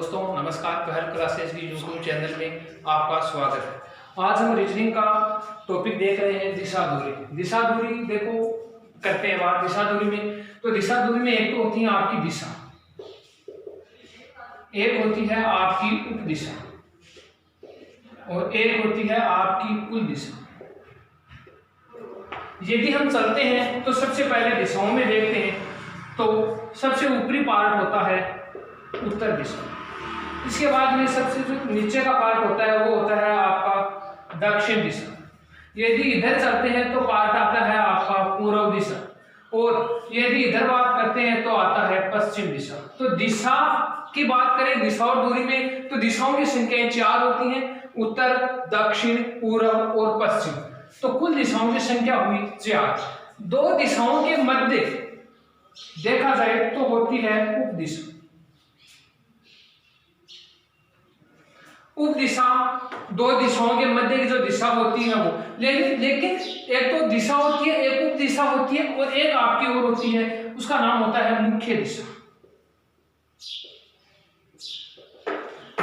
दोस्तों नमस्कार। पहल क्लासेस की यूट्यूब चैनल में आपका स्वागत है। आज हम रीजनिंग का टॉपिक देख रहे हैं दिशा दूरी। दिशा दूरी देखो करते हैं बात दिशा दूरी में। तो दिशा दूरी में एक तो होती है आपकी दिशा, एक होती है आपकी उप दिशा और एक होती है आपकी कुल दिशा। यदि हम चलते हैं तो सबसे पहले दिशाओं में देखते हैं तो सबसे ऊपरी पार्ट होता है उत्तर दिशा। इसके बाद में सबसे जो नीचे का पार्ट होता है वो होता है आपका दक्षिण दिशा। यदि इधर चलते हैं तो पार्ट आता है आपका पूर्व दिशा और यदि इधर बात करते हैं तो आता है पश्चिम दिशा। तो दिशा की बात करें दिशा और दूरी में तो दिशाओं की संख्याएं 4 होती हैं, उत्तर, दक्षिण, पूर्व और पश्चिम। तो कुल दिशाओं की संख्या हुई 4। दो दिशाओं के मध्य देखा जाए तो होती है उप दिशा। उप दिशा दो दिशाओं के मध्य की जो दिशा होती है वो, लेकिन एक तो दिशा होती है, एक उप दिशा होती है और एक आपकी ओर होती है, उसका नाम होता है मुख्य दिशा।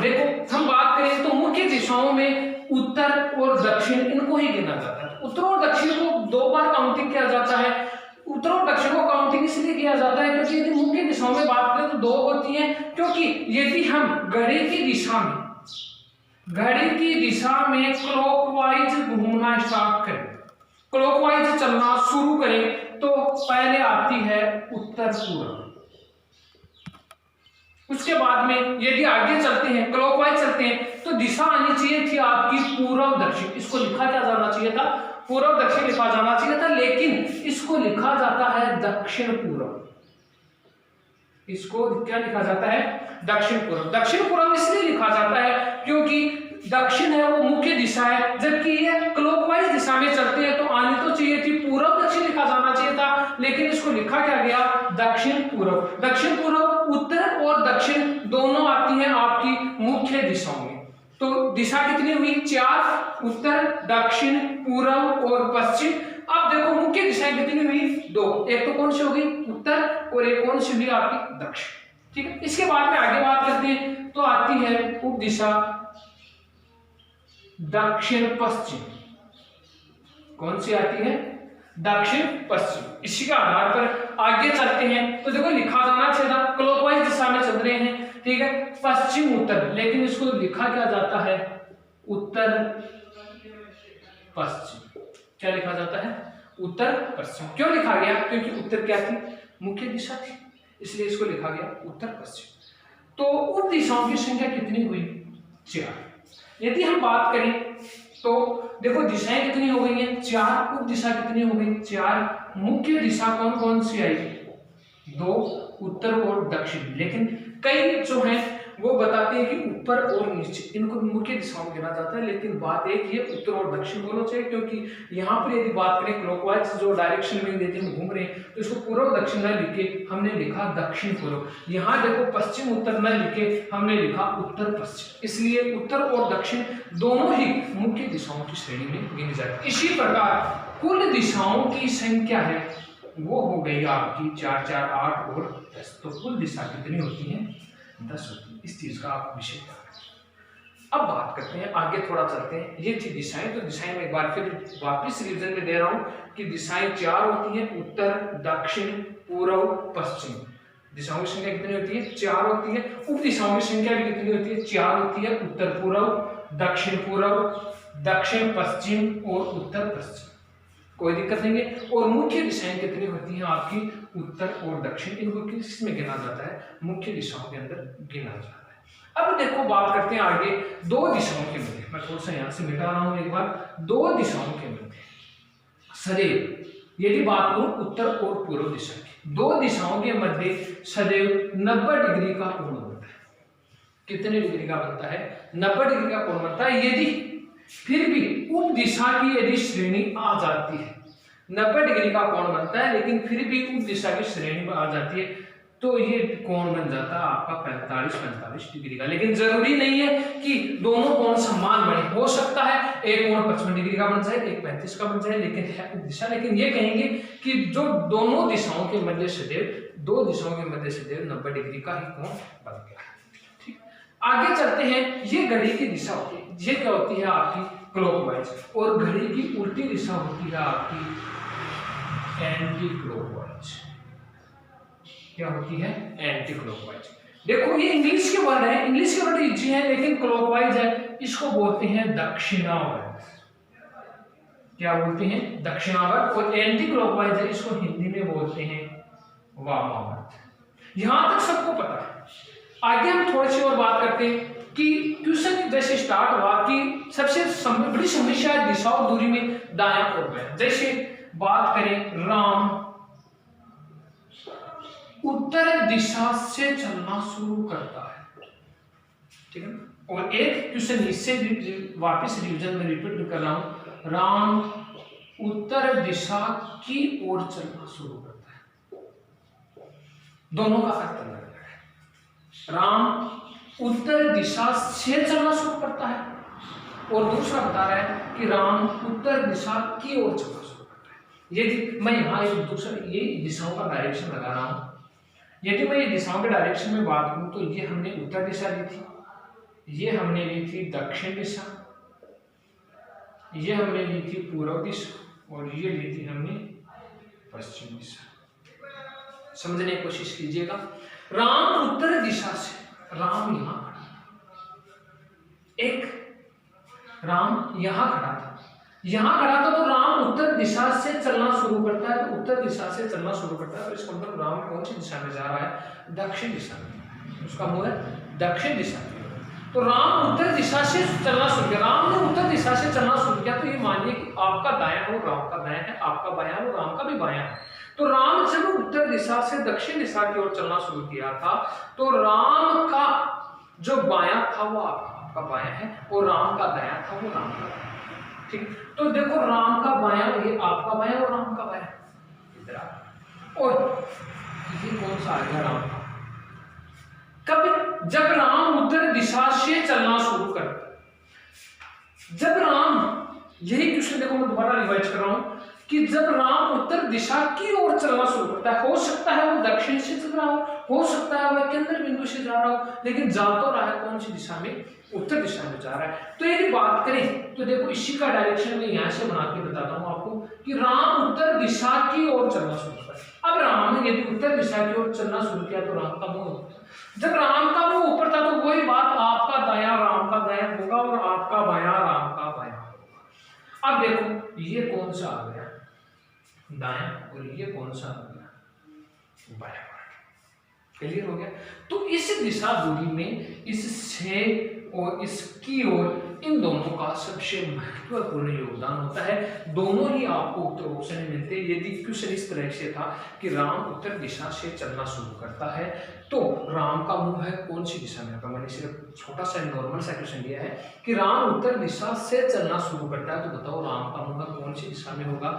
देखो हम बात करें तो मुख्य दिशाओं में उत्तर और दक्षिण इनको ही गिना जाता है। उत्तर और दक्षिण को 2 बार काउंटिंग किया जाता है। उत्तर और दक्षिण को काउंटिंग इसलिए किया जाता है क्योंकि यदि मुख्य दिशाओं में बात करें तो 2 होती हैं, क्योंकि यदि हम घड़ी की दिशा में क्लॉकवाइज घूमना स्टार्ट करें, क्लॉकवाइज चलना शुरू करें तो पहले आती है उत्तर पूर्व। उसके बाद में यदि आगे चलते हैं क्लॉकवाइज चलते हैं तो दिशा आनी चाहिए थी आपकी पूर्व दक्षिण। इसको लिखा क्या जाना चाहिए था? पूर्व दक्षिण लिखा जाना चाहिए था, लेकिन इसको लिखा जाता है दक्षिण पूर्व। इसको क्या लिखा जाता है? दक्षिण पूर्व। दक्षिण पूर्व इसलिए लिखा जाता है क्योंकि दक्षिण है वो मुख्य दिशा है, जबकि ये क्लॉकवाइज दिशा में चलते हैं तो आनी तो चाहिए थी पूर्व दक्षिण लिखा जाना चाहिए था, लेकिन इसको लिखा क्या गया? दक्षिण पूर्व। दक्षिण पूर्व, उत्तर और दक्षिण दोनों आती हैं आपकी मुख्य दिशाओं में। तो दिशा कितनी हुई? 4, उत्तर, दक्षिण, पूर्व और पश्चिम। अब देखो मुख्य दिशाएं कितनी हुई? 2। एक तो कौन सी होगी? उत्तर, और एक कौन सी हुई? आपकी दक्षिण। ठीक है, इसके बाद में आगे बात करते हैं तो आती है उप दिशा दक्षिण पश्चिम। कौन सी आती है? दक्षिण पश्चिम। इसी के आधार पर आगे चलते हैं तो देखो लिखा जाना चाहिए था क्लॉकवाइज दिशा में चल रहे हैं, ठीक है, पश्चिम उत्तर, लेकिन इसको लिखा क्या जाता है? उत्तर पश्चिम। क्या लिखा जाता है? उत्तर पश्चिम। क्यों लिखा गया? क्योंकि उत्तर क्या थी? मुख्य दिशा थी, इसलिए इसको लिखा गया उत्तर पश्चिम। तो उप दिशाओं की संख्या कितनी हुई? 4। यदि हम बात करें तो देखो दिशाएं कितनी हो गई हैं? 4। उप दिशा कितनी हो गई? 4। मुख्य दिशा कौन कौन सी आई? 2, उत्तर और दक्षिण। लेकिन कई जो हैं वो बताते हैं कि ऊपर और नीचे इनको मुख्य दिशाओं में गिना जाता है, लेकिन बात एक ही है उत्तर और दक्षिण दोनों चाहिए, क्योंकि यहाँ पर यदि बात करें क्लॉकवाइज जो डायरेक्शन में यदि हम घूम रहे हैं तो इसको पूर्व दक्षिण न लिखे हमने लिखा दक्षिण पूर्व। यहाँ देखो पश्चिम उत्तर न लिखे हमने लिखा उत्तर पश्चिम, इसलिए उत्तर और दक्षिण दोनों ही मुख्य दिशाओं की श्रेणी में गिनी जाती है। इसी प्रकार कुल दिशाओं की संख्या है वो हो गई आपकी 4, 4, 8 और 10। तो कुल दिशा कितनी होती है? 10 होती है। इस चीज का आप विषय अब बात करते हैं, आगे थोड़ा चलते हैं। ये थी दिशाएं। तो दिशाएं में एक बार फिर वापस रिवीजन में दे रहा हूं कि दिशाएं 4 होती हैं, उत्तर, दक्षिण, पूर्व, पश्चिम। दिशाओं की संख्या कितनी होती है? 4 होती है। उप दिशाओं की संख्या भी कितनी होती है? 4 होती है, उत्तर पूर्व, दक्षिण पूर्व, दक्षिण पश्चिम और उत्तर पश्चिम। कोई दिक्कत नहीं है। और मुख्य दिशाएं कितनी होती हैं आपकी? उत्तर और दक्षिण। इनको किस में गिना जाता है? मुख्य दिशाओं के अंदर गिना जाता है। अब देखो बात करते हैं आगे 2 दिशाओं के मध्य। मैं थोड़ा सा यहां से मिटा रहा हूं एक बार। 2 दिशाओं के मध्य सदैव यदि बात करूं उत्तर और पूर्व दिशा की, 2 दिशाओं के मध्य सदैव 90 डिग्री का कोण बनता है। कितने डिग्री का बनता है? 90 डिग्री का कोण बनता है। यदि फिर भी उप दिशा की यदि श्रेणी आ जाती है, 90 डिग्री का कोण बनता है, लेकिन फिर भी उप दिशा की श्रेणी में आ जाती है तो ये कोण बन जाता है आपका 45 डिग्री का। लेकिन जरूरी नहीं है कि दोनों कोण समान बने। हो सकता है एक कोण 55 डिग्री का बन जाए, एक 35 का बन जाए, लेकिन है उप दिशा। लेकिन ये कहेंगे कि जो दोनों दिशाओं के मध्य सदैव 2 दिशाओं के मध्य सदैव 90 डिग्री का ही कोण बन गया है। ठीक। आगे चलते हैं, ये घड़ी की दिशा होती है, ये क्या होती है आपकी क्लॉकवाइज, और घड़ी की उल्टी दिशा होती है आपकी एंटी क्लॉकवाइज। क्या होती है? Anti clockwise. देखो ये इंग्लिश के वर्ड है, इंग्लिश के वर्ड इजी है, लेकिन क्लॉकवाइज है, इसको बोलते हैं दक्षिणावर्त। क्या बोलते हैं? दक्षिणावर्त। और एंटी क्लॉकवाइज है, इसको हिंदी में बोलते हैं वामावर्त। यहां तक सबको पता है। आगे हम थोड़ी सी और बात करते हैं कि क्वेश्चन जैसे स्टार्ट हुआ कि सबसे बड़ी समस्या है दिशा और दूरी में दायां और बायां। जैसे बात करें, राम उत्तर दिशा से चलना शुरू करता है, ठीक है। और एक क्वेश्चन इससे वापस रिवीजन में रिपीट कर रहा हूं, राम उत्तर दिशा की ओर चलना शुरू करता है। दोनों का अर्थ अलग है। राम उत्तर दिशा से चलना शुरू करता है, और दूसरा बता रहा है कि राम उत्तर दिशा की ओर चलना शुरू करता है। यदि मैं यहाँ एक दूसरा ये दिशाओं का डायरेक्शन लगा रहा हूँ, यदि मैं ये दिशाओं के डायरेक्शन में बात करूँ तो ये हमने उत्तर दिशा ली थी, ये हमने ली थी दक्षिण दिशा, ये हमने ली थी पूर्व दिशा, और ये ली थी हमने पश्चिम दिशा। समझने की कोशिश कीजिएगा। राम उत्तर दिशा से, राम यहां खड़ा, एक राम यहां खड़ा था, यहां खड़ा था, तो राम उत्तर दिशा से चलना शुरू करता है। तो उत्तर दिशा से चलना शुरू करता है, तो इसका मतलब राम कौन सी दिशा में जा रहा है? दक्षिण दिशा में। उसका मुंह है दक्षिण दिशा में। तो राम उत्तर दिशा से चलना शुरू किया, राम ने उत्तर दिशा से चलना शुरू किया, तो ये मानिए कि आपका दायां हो, राम का दायां है, आपका बायां हो, राम का भी बायां है। तो राम जब उत्तर दिशा से दक्षिण दिशा की ओर चलना शुरू किया था, तो राम का जो बायां था वो आपका बायां है, और राम का दायां था वो राम का दायां। ठीक, तो देखो राम का बायां ये आपका बायां और राम का बायां इधर आ, और ये कौन सा आ गया? राम का। कब? जब राम उत्तर दिशा से चलना शुरू करता, जब राम, यही क्वेश्चन देखो मैं दोबारा रिवाइज कर रहा हूं कि जब राम उत्तर दिशा की ओर चलना शुरू करता है, हो सकता है वो दक्षिण से चल रहा हो सकता है वो केंद्र बिंदु से जा रहा हो, लेकिन जा तो रहा है कौन सी दिशा में? उत्तर दिशा में जा रहा है। तो यदि बात करें तो देखो इसी का डायरेक्शन में यहां से बना के बताता हूं आपको कि राम उत्तर दिशा की ओर चलना शुरू करता है। अब राम ने यदि उत्तर दिशा की ओर चलना शुरू किया तो राम का मुंह, जब राम का मुंह ऊपर था तो वही बात आपका दायां राम का दायां होगा और आपका बायां राम का बायां होगा। अब देखो ये कौन सा आ गया? दायां, और ये कौन सा आ गया? बायां। क्लियर हो गया? तो इस दिशा दूरी में इससे और इसकी ओर इन दोनों का सबसे महत्वपूर्ण योगदान होता है। दोनों ही आपको उत्तर ऑप्शन में मिलते हैं। यदि क्वेश्चन इस तरह से था कि राम उत्तर दिशा से चलना शुरू करता है, तो राम का मुंह है कौन सी दिशा में होगा? मैंने सिर्फ छोटा सा नॉर्मल सा क्वेश्चन दिया है कि राम उत्तर दिशा से चलना शुरू करता है, तो बताओ राम का मुंह कौन सी दिशा में होगा?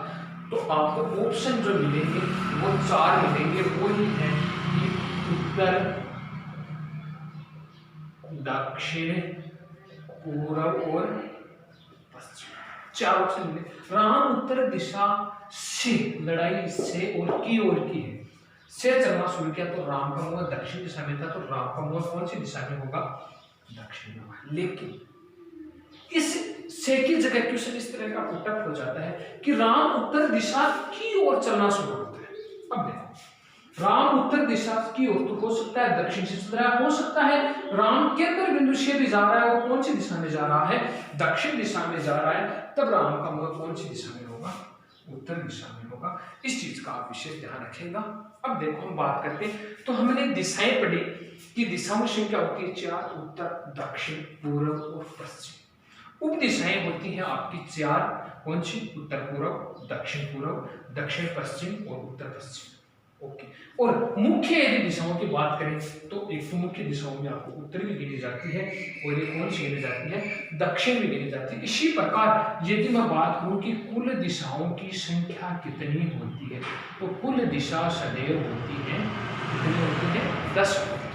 तो आपको ऑप्शन जो मिलेंगे वो 4 मिलेंगे, वो ही है कि उत्तर, दक्षिण, पूर्व और पश्चिम। 4 ऑप्शन मिले। राम उत्तर दिशा से, लड़ाई से और की ओर की है, से चलना शुरू किया, तो राम का मुंह दक्षिण दिशा में था, तो राम का मुंह कौन सी दिशा में होगा? दक्षिण में। लेकिन इस से की जगह क्वेश्चन इस तरह का पुटअप हो जाता है कि राम उत्तर दिशा की ओर चलना शुरू करता है। अब देखो राम उत्तर दिशा की ओर तो हो सकता है दक्षिण से चल रहा है, हो सकता है राम केंद्र बिंदु से भी जा रहा है, और कौन सी दिशा में जा रहा है? दक्षिण दिशा में जा रहा है। तब राम का मुंह कौन सी दिशा में होगा? उत्तर दिशा में होगा। इस चीज का आप विशेष ध्यान रखेगा। अब देखो हम बात करते हैं, तो हमने दिशाएं पढ़ी कि दिशाओं की संख्या होती है 4, उत्तर, दक्षिण, पूर्व और पश्चिम। उप दिशाएं होती हैं आपकी 4, कौन सी? उत्तर पूर्व, दक्षिण पूर्व, दक्षिण पश्चिम और उत्तर पश्चिम। ओके। और मुख्य यदि दिशाओं की बात करें तो एक तो मुख्य दिशाओं में आपको उत्तर भी गिनी जाती है, और ये कौन सी गिनी जाती है? दक्षिण भी गिनी जाती है। इसी प्रकार यदि मैं बात करूं कि कुल दिशाओं की संख्या कितनी होती है, तो कुल दिशा सदैव होती है, कितनी होती है? 10 होती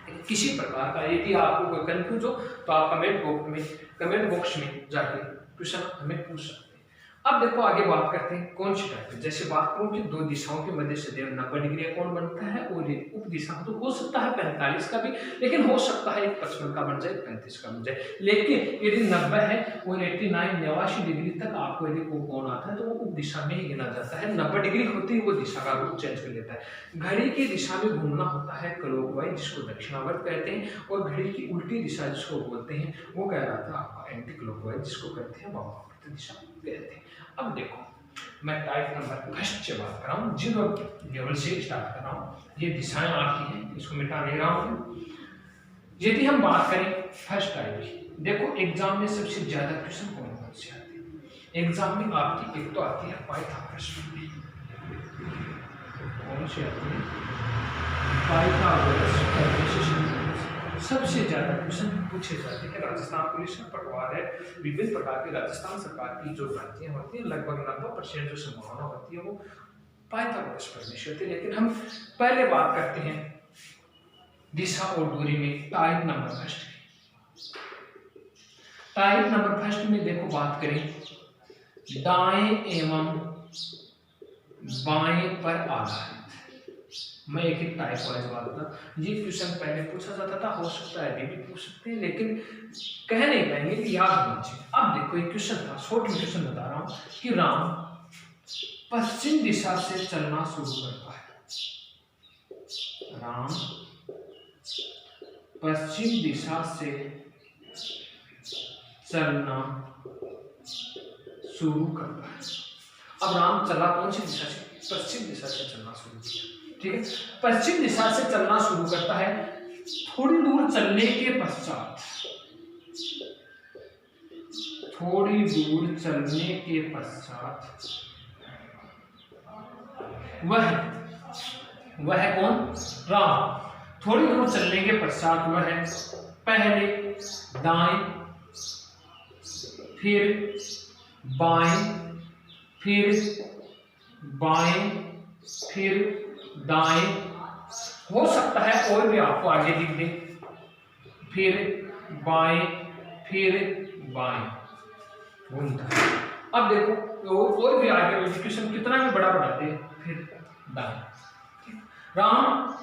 है। किसी प्रकार का यदि आपको कोई कंफ्यूज हो तो आप कमेंट बॉक्स में जाके क्वेश्चन हमें पूछ सकते हैं। अब देखो आगे बात करते हैं कौन सी टाइप है। जैसे बात करूं कि दो दिशाओं के मध्य सदैव 90 डिग्री का कोण बनता है, और ये उप दिशा तो हो सकता है 45 का भी, लेकिन हो सकता है 55 का बन जाए, 35 का बन जाए। लेकिन यदि 90 है और 89 डिग्री तक आपको यदि वो कोण आता है तो वो उप दिशा में ही गिना जाता है। 90 डिग्री होती है वो दिशा का रूप चेंज कर लेता है। घड़ी की दिशा में घूमना होता है क्लॉकवाइज, जिसको दक्षिणावर्त कहते हैं, और घड़ी की उल्टी दिशा जिसको बोलते हैं वो कहलाता है आपका एंटी क्लॉकवाइज, जिसको कहते हैं वामावर्त दिशा कहते हैं। अब देखो मैं टाइप नंबर फर्स्ट से बात कर रहा हूँ, जीरो लेवल से स्टार्ट कर रहा हूँ। ये दिशाएं आपकी हैं, इसको मिटा नहीं रहा हूँ। यदि हम बात करें फर्स्ट टाइप की, देखो एग्जाम में सबसे ज्यादा क्वेश्चन कौन कौन से आते हैं एग्जाम में आपकी? एक तो आती है पाइथागोरस, कौन सी आती है? पाइथागोरस। सबसे ज्यादा क्वेश्चन पूछे जाते हैं। राजस्थान पुलिस में पटवार है, विभिन्न प्रकार की राजस्थान सरकार की जो भर्तियां होती हैं, लगभग 90% जो संभावना होती है वो पाइथागोरस पर होती है। लेकिन हम पहले बात करते हैं दिशा और दूरी में type number first. Type number first में देखो बात करें दाएं एवं बाएं पर आधारित। मैं एक एक टाइप वाइज बात करता। ये क्वेश्चन पहले पूछा जाता था, हो सकता है अभी भी पूछ सकते हैं, लेकिन कह नहीं पाएंगे, याद होना चाहिए। अब देखो एक क्वेश्चन था, शॉर्ट में क्वेश्चन बता रहा हूं कि राम पश्चिम दिशा से चलना शुरू करता है। राम पश्चिम दिशा से चलना शुरू करता है। अब राम चला कौन सी दिशा से? पश्चिम दिशा से चलना शुरू किया, ठीक है। पश्चिम दिशा से चलना शुरू करता है। थोड़ी दूर चलने के पश्चात, थोड़ी दूर चलने के पश्चात वह कौन? राम। थोड़ी दूर चलने के पश्चात वह पहले दाएं, फिर बाएं, फिर बाएं, फिर दाएं, हो सकता है और भी आपको आगे दिख दे, फिर बाएं, फिर बाएं घूमता है। अब देखो और भी आगे एजुकेशन कितना भी बड़ा बढ़ाते हैं, फिर दाएं। राम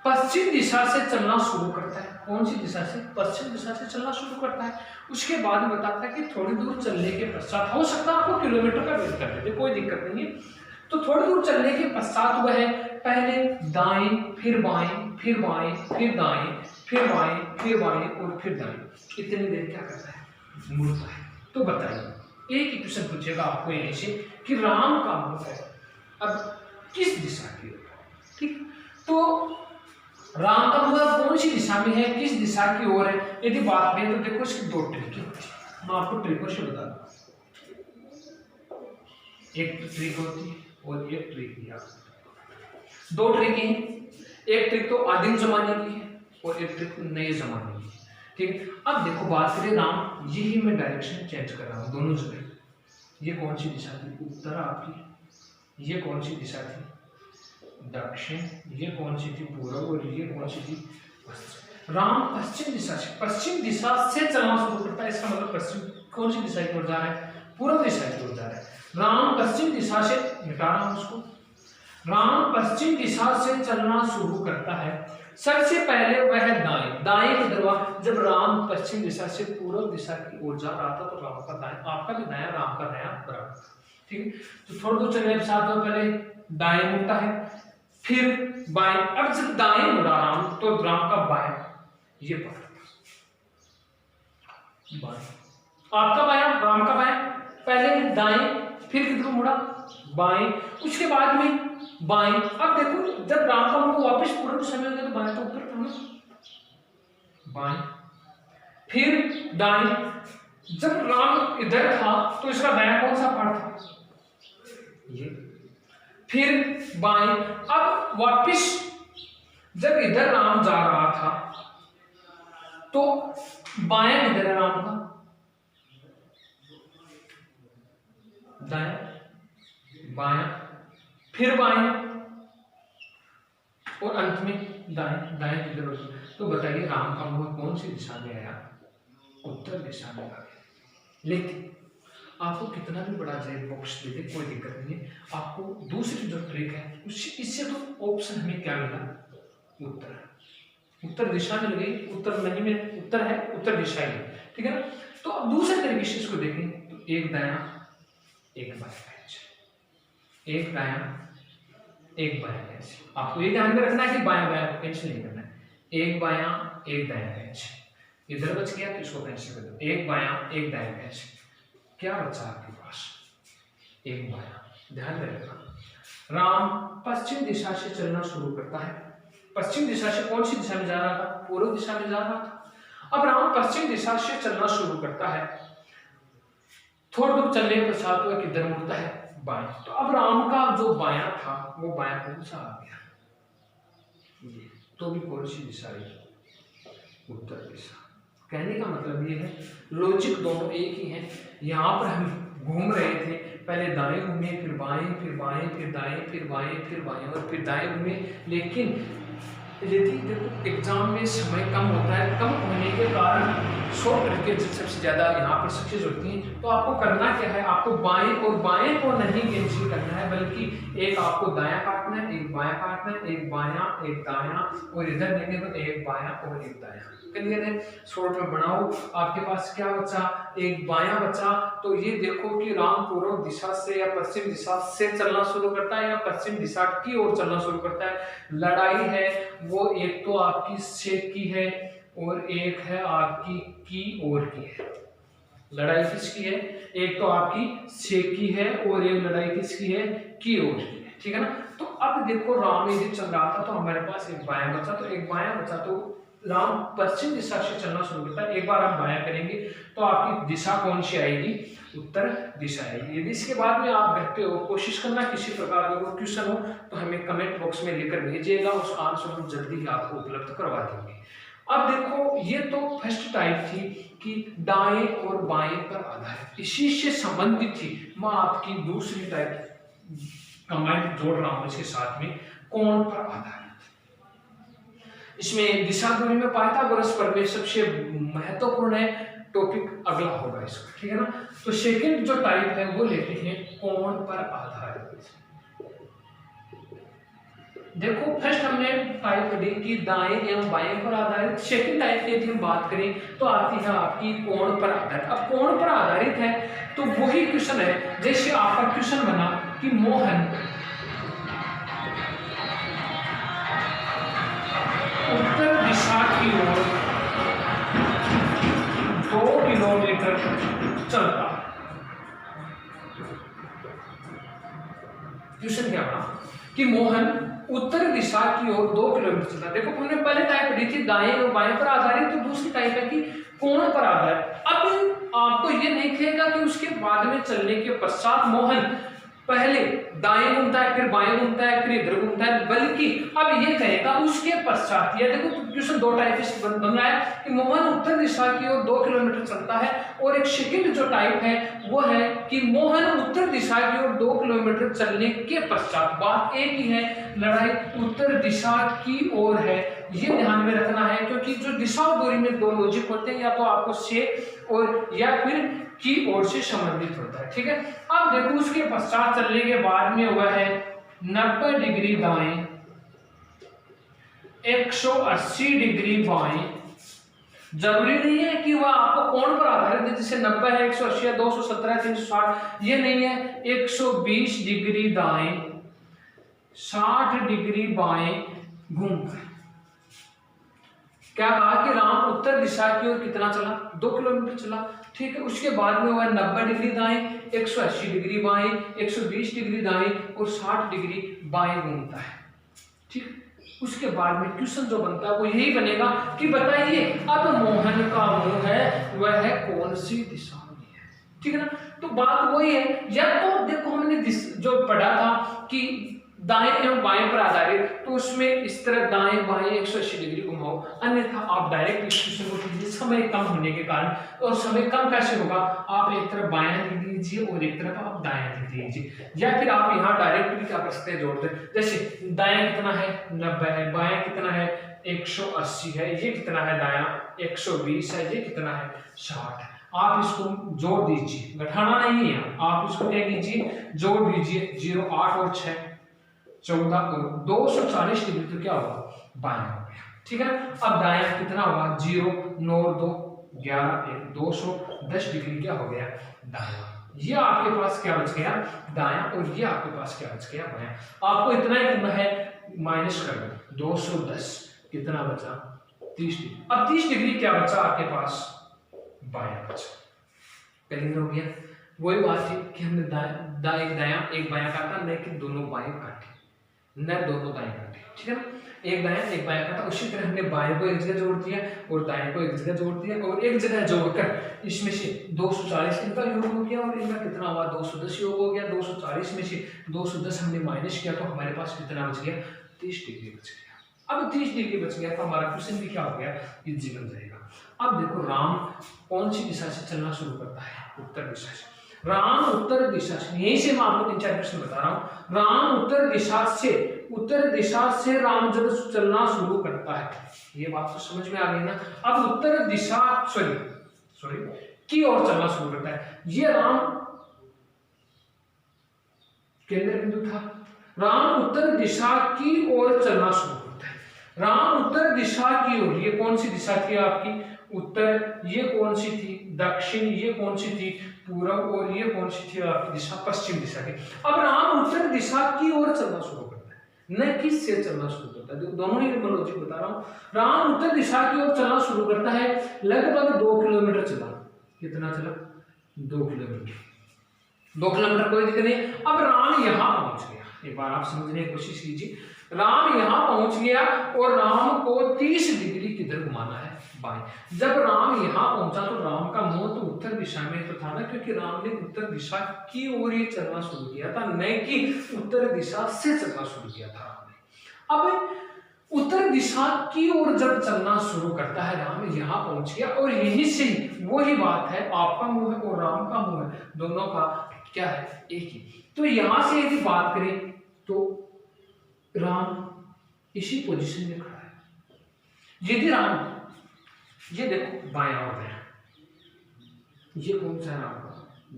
पश्चिम दिशा से चलना शुरू करता है। कौन सी दिशा से? पश्चिम दिशा से चलना शुरू करता है। उसके बाद बताता है कि थोड़ी दूर चलने के पश्चात, हो सकता है आपको किलोमीटर का वेट कर देते, कोई दिक्कत नहीं है। तो थोड़ी दूर चलने के पश्चात वह पहले दाएं, फिर बाएं, फिर बाएं, फिर दाएं, फिर बाएं, फिर बाएं और फिर दाएं, इतनी देर क्या करता है? मुड़ता है। तो बताइए, एक ही क्वेश्चन पूछेगा आपको यहीं से कि राम का मुख है अब किस दिशा की ओर? ठीक, तो राम का मुख कौन सी दिशा में है, किस दिशा की ओर है? यदि बात करें तो देखो इसकी दो ट्रिक होती है। मैं आपको ट्रिकों से बता दूं, एक ट्रिक होती है और एक ट्रिक दिया। दो ट्रिक हैं, एक ट्रिक तो आदिम जमाने की है और एक ट्रिक नए जमाने की है, ठीक है। अब देखो बात करें राम, यही मैं डायरेक्शन चेंज कर रहा हूँ दोनों जगह। ये कौन सी दिशा थी? उत्तर आपकी। ये कौन सी दिशा थी? दक्षिण। ये कौन सी थी? पूर्व। और ये कौन सी थी? पश्चिम। राम पश्चिम दिशा से चलना शुरू करता है। इसका मतलब पश्चिम कौन सी दिशा की ओर जा रहा है? पूर्व दिशा की ओर जा रहा है। राम पश्चिम दिशा से, मिटा रहा हूं उसको, राम पश्चिम दिशा से चलना शुरू करता है। सबसे पहले वह दाएं की तरफ, जब राम पश्चिम दिशा से पूर्व दिशा की ओर जा रहा था तो राम का दाएं, आपका भी दायां, राम का दायां बराबर, ठीक है। तो थोड़ा दूर चलने के साथ में पहले दाएं मुड़ता है, फिर बाएं। अब जब दाएं मुड़ा राम तो राम का बाएं, ये बाएं, आपका बायां, राम का बायां, पहले दाएं, फिर किधर मुड़ा? बाएं, उसके बाद में बाएं। अब देखो जब राम का मुख वापस पूर्व दिशा में तो बाएं तो ऊपर पूर्व, बाएं, फिर दाएं। जब राम इधर था तो इसका दायां कौन सा पार्ट था? ये, फिर बाएं। अब वापस जब इधर राम जा रहा था तो बाएं इधर है राम का, दाएं, बायां, फिर बाएं और अंत में दाएं, दाएं की तरफ। तो बताइए राम का मुख कौन सी दिशा में आया? उत्तर दिशा में आ गया। लेकिन आपको कितना भी बड़ा जेड बॉक्स दे दे कोई दिक्कत नहीं है। आपको दूसरी जो ट्रिक है इससे तो ऑप्शन हमें क्या मिला, उत्तर दिशा मिल गई। उत्तर नहीं में उत्तर है, उत्तर दिशा ही है, ठीक है ना। तो अब दूसरे तरीके से इसको देखें तो एक दायां एक बायां पेंच, एक दायां एक बायां पेंच। आपको ये ध्यान में रखना है कि बायां बायां को कैंसिल नहीं करना है। एक बायां एक दायां पेंच, इधर बच गया तो इसको कैंसिल कर दो। एक बायां एक दायां पेंच, क्या बचा आपके पास, एक बायां। ध्यान में रखना, राम पश्चिम दिशा से चलना शुरू करता है। पश्चिम दिशा से कौन सी दिशा में जा रहा था, पूर्व दिशा में जा रहा था। अब राम पश्चिम दिशा से चलना शुरू करता है, थोड़ा दूर चलने के पश्चात वह किधर मुड़ता है, बाएं। तो अब राम का जो बायां था वो बायां कौन सा आ गया, ये तो भी कौन सी दिशा है, उत्तर दिशा। कहने का मतलब ये है लॉजिक दोनों एक ही है। यहाँ पर हम घूम रहे थे, पहले दाएं घूमे फिर बाएं फिर बाएं फिर दाएं फिर बाएं फिर बाएं और फिर दाएं घूमे। लेकिन यदि देखो एग्जाम में समय कम होता है, कम होने के कारण शॉर्ट ट्रिक सबसे ज़्यादा यहाँ पर सक्सेस होती हैं। तो आपको करना क्या है, आपको बाएं और बाएं को नहीं कैंसिल करना है, बल्कि एक आपको दायां काटना है, एक बायां काटना है, एक बायां एक दायां, और इधर देंगे तो एक बायां और एक दायां। क्लियर है। शॉर्ट में बनाओ, आपके पास क्या बचा, एक बायां बचा। तो ये देखो कि राम पूर्व दिशा से या पश्चिम दिशा से चलना शुरू करता है या पश्चिम दिशा की ओर चलना शुरू करता है। लड़ाई है वो एक तो आपकी से की है और एक है आपकी की ओर की है। लड़ाई किसकी है, एक तो आपकी से की है और एक लड़ाई किसकी है, की ओर की है, ठीक है ना। तो अब देखो राम यदि चल रहा था तो हमारे पास एक बायां बचा, तो एक बायां बचा, तो राम पश्चिम दिशा से चलना शुरू करता है। एक बार हम बायां करेंगे तो आपकी दिशा कौन सी आएगी, उत्तर दिशा आएगी। यदि इसके बाद में आप घर पे हो, कोशिश करना किसी प्रकार का क्वेश्चन हो तो हमें कमेंट बॉक्स में लिखकर भेजिएगा, उस आंसर हम जल्दी ही आपको उपलब्ध करवा देंगे। अब देखो ये तो फर्स्ट टाइप थी कि दाएं और बाएं पर आधारित, इसी से संबंधित थी। मैं आपकी दूसरी टाइप कमेंट जोड़ रहा हूं इसके साथ में, कोण पर आधारित। इसमें दिशा दूरी में पाइथागोरस प्रमेय सबसे महत्वपूर्ण है, टॉपिक अगला होगा इसका, ठीक है ना। तो सेकंड जो टाइप है वो लेते हैं कोण पर आधारित। देखो फर्स्ट हमने टाइप पढ़ी कि दाएं एवं बाएं पर आधारित। सेकंड टाइप की यदि हम बात करें तो आती है आपकी कोण पर आधारित। अब कोण पर आधारित है तो वही क्वेश्चन है जैसे आपका क्वेश्चन बना कि मोहन उत्तर दिशा की ओर 2 किलोमीटर चलता। क्वेश्चन क्या बना कि मोहन उत्तर दिशा की ओर 2 किलोमीटर चलता। देखो हमने पहले टाइप पढ़ी थी दाएं और बाएं पर आधारित, तो दूसरी टाइप है कि कोण पर आधारित। अब आपको ये नहीं कहेगा कि उसके बाद में चलने के पश्चात मोहन पहले दाएं घूमता है फिर बाएं घूमता है फिर इधर घूमता है, बल्कि अब ये कहेगा उसके पश्चात। ये देखो क्वेश्चन दो टाइप से बन रहा है कि मोहन उत्तर दिशा की ओर 2 किलोमीटर चलता है, और एक सेकंड जो टाइप है वो है कि मोहन उत्तर दिशा की ओर 2 किलोमीटर चलने के पश्चात। बात एक ही है, लड़ाई उत्तर दिशा की ओर है, ये ध्यान में रखना है। क्योंकि जो दिशा और दूरी में दो लॉजिक होते हैं, या तो आपको से और या फिर की ओर से संबंधित होता है, ठीक है। अब देखो उसके पश्चात चलने के बाद में हुआ है 90 डिग्री दाएं 180 डिग्री बाएं। जरूरी नहीं है कि वह आपको कोण पर आधारित है, जैसे 90 है 180 है 270 है 360, ये नहीं है। 120 डिग्री दाएं 60 डिग्री बाएं घूमकर। क्या कहा कि राम उत्तर दिशा की ओर कितना चला, 2 किलोमीटर चला, ठीक है। उसके बाद में हुआ 90 डिग्री दाएं 180 डिग्री बाएं 120 डिग्री दाएं और 60 डिग्री बाएं घूमता है, ठीक। उसके बाद में क्वेश्चन जो बनता है वो यही बनेगा कि बताइए अब मोहन का मुंह है वह कौन सी दिशा में है, ठीक है ना। तो बात वही है, या तो देखो हमने जो पढ़ा था कि दाएं एवं बाएं पर आधारित, तो उसमें इस तरह दाएं बाएं 180 डिग्री घुमाओ, अन्यथा आप डायरेक्ट इस क्वेश्चन को कीजिए समय कम होने के कारण। और समय कम कैसे होगा, आप एक तरफ बायां लिख दीजिए और एक तरफ आप दायां लिख दीजिए, या फिर आप यहाँ डायरेक्ट भी क्या कर सकते हैं, जोड़ दे। जैसे दायां कितना है 90 है, बायां कितना है 180 है, ये कितना है दायां 120 है, ये कितना है 60 है। आप इसको जोड़ दीजिए, घटाना नहीं है, आप इसको क्या कीजिए, जोड़ दीजिए। 0 8 और 6 14 और 240 डिग्री तो क्या होगा, बायां हो गया। ठीक है ना। अब दायां कितना होगा, 0 9 2 11 1 210 डिग्री क्या हो गया, दायां। ये आपके पास क्या बच गया, दायां, और ये आपके पास क्या बच गया, बायां। आपको इतना ही करना है, माइनस कर दो 210, कितना बचा 30 डिग्री। अब 30 डिग्री क्या बचा आपके पास, बायां बचा। क्लियर हो गया। वही बात थी कि हमने एक दायां एक बायां काटा, नहीं कि दोनों बाएं काटे, न दोनों दाएं काटे। ठीक है ना, एक दायां एक बायां काटा। उसी तरह हमने बाएं को एक जगह जोड़ दिया और दाएं को एक जगह जोड़ दिया, और एक जगह जोड़कर इसमें से 240 इनका योग हो गया और इनका कितना हुआ, 210 योग हो गया। 240 में से 210 हमने माइनस किया तो हमारे पास कितना बच गया, 30 डिग्री बच गया। अब 30 डिग्री बच गया तो हमारा क्वेश्चन भी क्या हो गया, इजी बन जाएगा। अब देखो राम कौन सी दिशा से चलना शुरू करता है, उत्तर दिशा से। राम उत्तर दिशा से, यहीं से मैं आपको 3 4 प्रश्न बता रहा हूं। राम उत्तर दिशा से राम जब चलना शुरू करता है, ये बात तो समझ में आ गई ना। अब उत्तर दिशा सॉरी की ओर चलना शुरू करता है। ये राम केंद्र बिंदु था, राम उत्तर दिशा की ओर चलना शुरू करता है। राम उत्तर दिशा की ओर, ये कौन सी दिशा थी आपकी, उत्तर, ये कौन सी थी, दक्षिण, ये कौन सी थी, पूर्व, और ये कौन सी थी आपकी दिशा, पश्चिम दिशा की। अब राम उत्तर दिशा की ओर चलना शुरू करता है, न किस से चलना शुरू करता है, दोनों ही लॉजिक बता रहा हूं। राम उत्तर दिशा की ओर चलना शुरू करता है, लगभग 2 किलोमीटर चला। कितना चला, 2 किलोमीटर। 2 किलोमीटर कोई दिक्कत नहीं। अब राम यहां पहुंच गया, एक बार आप समझने की कोशिश कीजिए। राम यहां पहुंच गया और राम को 30 डिग्री किधर घुमाना है, बाएं। जब राम यहां पहुंचा तो राम का मुंह तो उत्तर दिशा में तो था ना, क्योंकि राम ने उत्तर दिशा की ओर ही चलना शुरू किया था, न कि उत्तर दिशा से चलना शुरू किया था राम ने। अब उत्तर दिशा की ओर जब चलना शुरू करता है, राम यहां पहुंच गया और यही से वही बात है, आपका मुंह है और राम का मुंह है, दोनों का क्या है, एक ही। तो यहां से यदि बात करें तो राम इसी पोजीशन में खड़ा है। यदि राम, ये देखो बायां और दायां, ये कौन सा है राम का,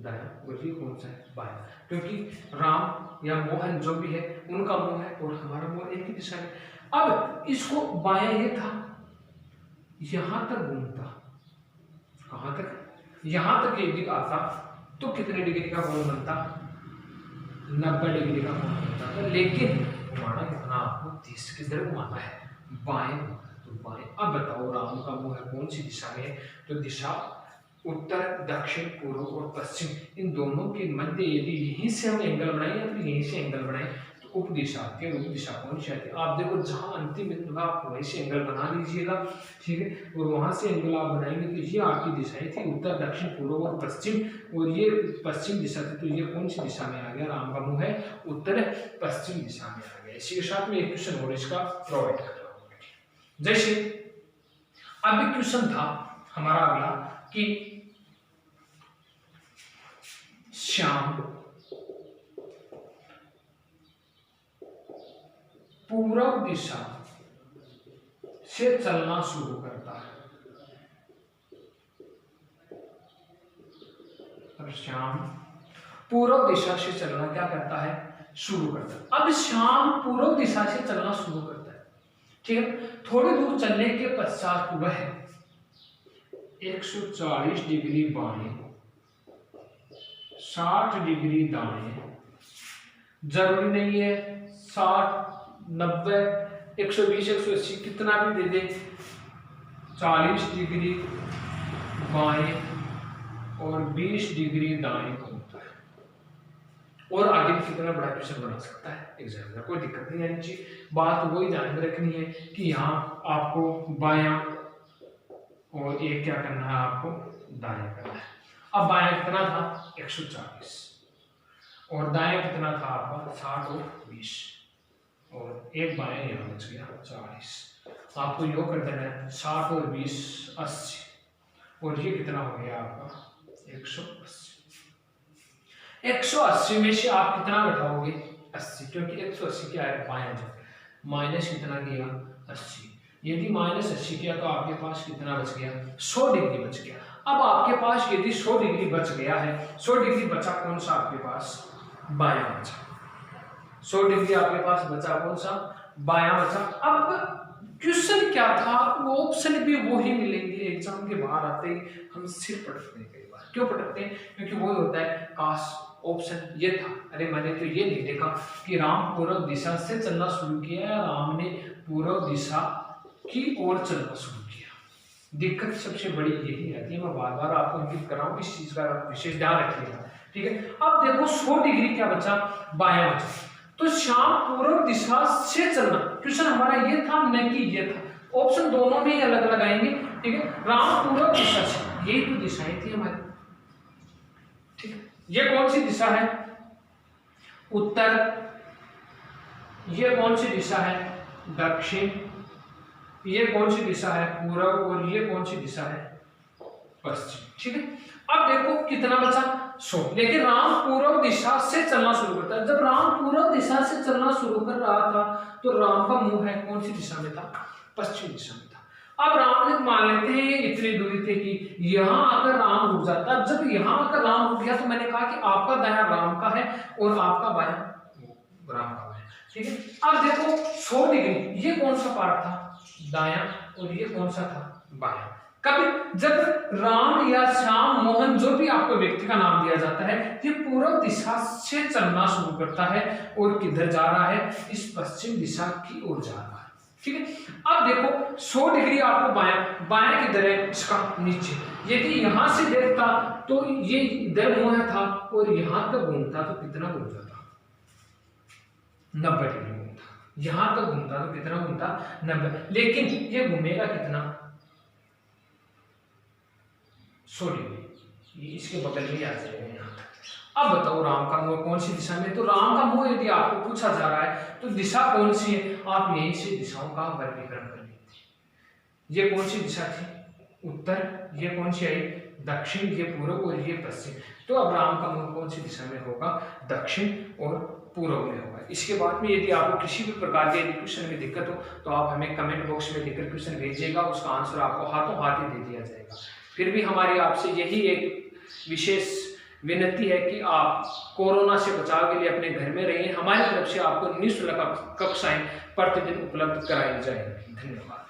दायां, और ये कौन सा है, बायां, क्योंकि राम या मोहन जो भी है उनका मुंह है और हमारा मुंह एक ही दिशा में। अब इसको बायां ये था, यहां तक घूमता, कहां तक, यहां तक यदि आता तो कितने डिग्री का कोण बनता, 90 डिग्री का कोण बनता था। लेकिन घुमाना कितना आपको, 30 किधर घुमाना है, बाएं, तो बाएं। अब बताओ राम का मुंह है कौन सी दिशा में, तो दिशा उत्तर, दक्षिण, पूर्व और पश्चिम, इन दोनों के मध्य यदि यहीं से हम एंगल बनाए या फिर यहीं से एंगल बनाए तो उप दिशा आती है। उप दिशा कौन सी आती है, आप देखो जहां अंतिम बिंदु है आप वहीं से एंगल बना लीजिएगा। ठीक है, और वहां से एंगल आप बनाएंगे तो ये आपकी दिशाएं थी, उत्तर, दक्षिण, पूर्व और पश्चिम, और ये पश्चिम दिशा थी। तो ये कौन सी दिशा में आ गया, राम का मुंह है उत्तर पश्चिम दिशा में आ गया। इसी के साथ में एक क्वेश्चन और इसका प्रोवाइड कर रहा हूं। जैसे अब क्वेश्चन था हमारा अगला कि श्याम पूर्व दिशा से चलना शुरू करता है। अब श्याम पूर्व दिशा से चलना क्या करता है, शुरू करता है। अब श्याम पूर्व दिशा से चलना शुरू करता है, ठीक है। थोड़ी दूर चलने के पश्चात वह 140 डिग्री बाएं, 60 डिग्री दाएं, जरूरी नहीं है 60 90 120 180 कितना भी दे दे, 40 डिग्री बाएं और 20 डिग्री दाएं घूमता है। और आगे भी कितना बड़ा क्वेश्चन बना सकता है एग्जामिनर, कोई दिक्कत नहीं है। जी बात वही ध्यान में रखनी है कि यहाँ आपको बायां और ये क्या करना है, आपको दायां करना है। अब बायां कितना था 140 और दायां कितना था आपका 60 और 20, और एक बायां यहाँ बच गया 40। आपको योग कर देना है 60 और 20 80, और ये कितना हो गया आपका 180। 180 में से आप कितना घटाओगे 80, क्योंकि 180 क्या है बायां, माइनस कितना किया 80, यदि -80 किया तो आपके पास कितना बच गया, 100 डिग्री बच गया। अब आपके पास यदि 100 डिग्री बच गया है, 100 डिग्री बचा कौन सा आपके पास, बायां बचा। 100 डिग्री आपके पास बचा कौन सा, बायां बचा। अब क्वेश्चन क्या था, वो ऑप्शन भी वही मिलेंगे एग्जाम के बाहर आते ही हम सिर पटकते हैं कई बार। क्यों पटकते हैं, क्योंकि वो होता है काश ऑप्शन ये था, अरे मैंने तो ये नहीं देखा कि राम पूर्व दिशा से चलना शुरू किया, राम ने पूर्व दिशा की ओर चलना शुरू किया। दिक्कत सबसे बड़ी यही रहती है, मैं बार बार आपको इंगित कर रहा हूँ, इस चीज का विशेष ध्यान रखिएगा, ठीक है। अब देखो 100 डिग्री क्या बचा, बायां बचा, तो श्याम पूर्व दिशा से चलना, क्वेश्चन हमारा ये था न कि ये था। ऑप्शन दोनों में ही अलग लगाएंगे, ठीक है। राम पूर्व दिशा से, यही तो दिशाएं थी हमारी, ठीक है। ये कौन सी दिशा है, उत्तर। ये कौन सी दिशा है, दक्षिण। ये कौन सी दिशा है, पूर्व। और ये कौन सी दिशा है, पश्चिम, ठीक है। अब देखो कितना बचा, 100। लेकिन राम पूर्व दिशा से चलना शुरू करता है। जब राम पूर्व दिशा से चलना शुरू कर रहा था तो राम का मुंह है कौन सी दिशा में था, पश्चिम दिशा में था। अब राम ने मान लेते हैं ये इतनी दूरी थे कि यहां आकर राम रुक जाता। जब यहां आकर राम रुक गया तो मैंने कहा कि आपका दायां राम का है और आपका बायां राम का है, ठीक है। अब देखो 100 डिग्री, ये कौन सा पार्ट था, दायां, और ये कौन सा था, बायां। कभी जब राम या श्याम मोहन जो भी आपको व्यक्ति का नाम दिया जाता है, ये पूर्व दिशा से चलना शुरू करता है और किधर जा रहा है, इस पश्चिम दिशा की ओर जा रहा है, ठीक है। अब देखो 100 डिग्री आपको बायां, बायां किधर है, इसका नीचे। यदि यहां से देखता तो ये इधर मुंह था और यहां तक घूमता तो कितना घूम जाता, 90 डिग्री घूमता। यहां तक घूमता तो कितना घूमता, 90। लेकिन ये घूमेगा कितना, 100 डिग्री, ये इसके बगल में आ जाएगा यहाँ तक। अब बताओ राम का मुंह कौन सी दिशा में, तो राम का मुंह यदि आपको पूछा जा रहा है तो दिशा कौन सी है, आप यहीं से दिशाओं का वर्गीकरण कर लीजिए। ये कौन सी दिशा थी, उत्तर। ये कौन सी आई, दक्षिण। ये पूर्व और ये पश्चिम। तो अब राम का मुंह कौन सी दिशा में होगा, दक्षिण और पूर्व में होगा। इसके बाद में यदि आपको किसी भी प्रकार के क्वेश्चन में दिक्कत हो तो आप हमें कमेंट बॉक्स में लिखकर क्वेश्चन भेजिएगा, उसका आंसर आपको हाथों हाथ ही दे दिया जाएगा। फिर भी हमारी आपसे यही एक विशेष विनती है कि आप कोरोना से बचाव के लिए अपने घर में रहिए। हमारी तरफ से आपको निःशुल्क कक्षाएं प्रतिदिन उपलब्ध कराई जाएंगी। धन्यवाद।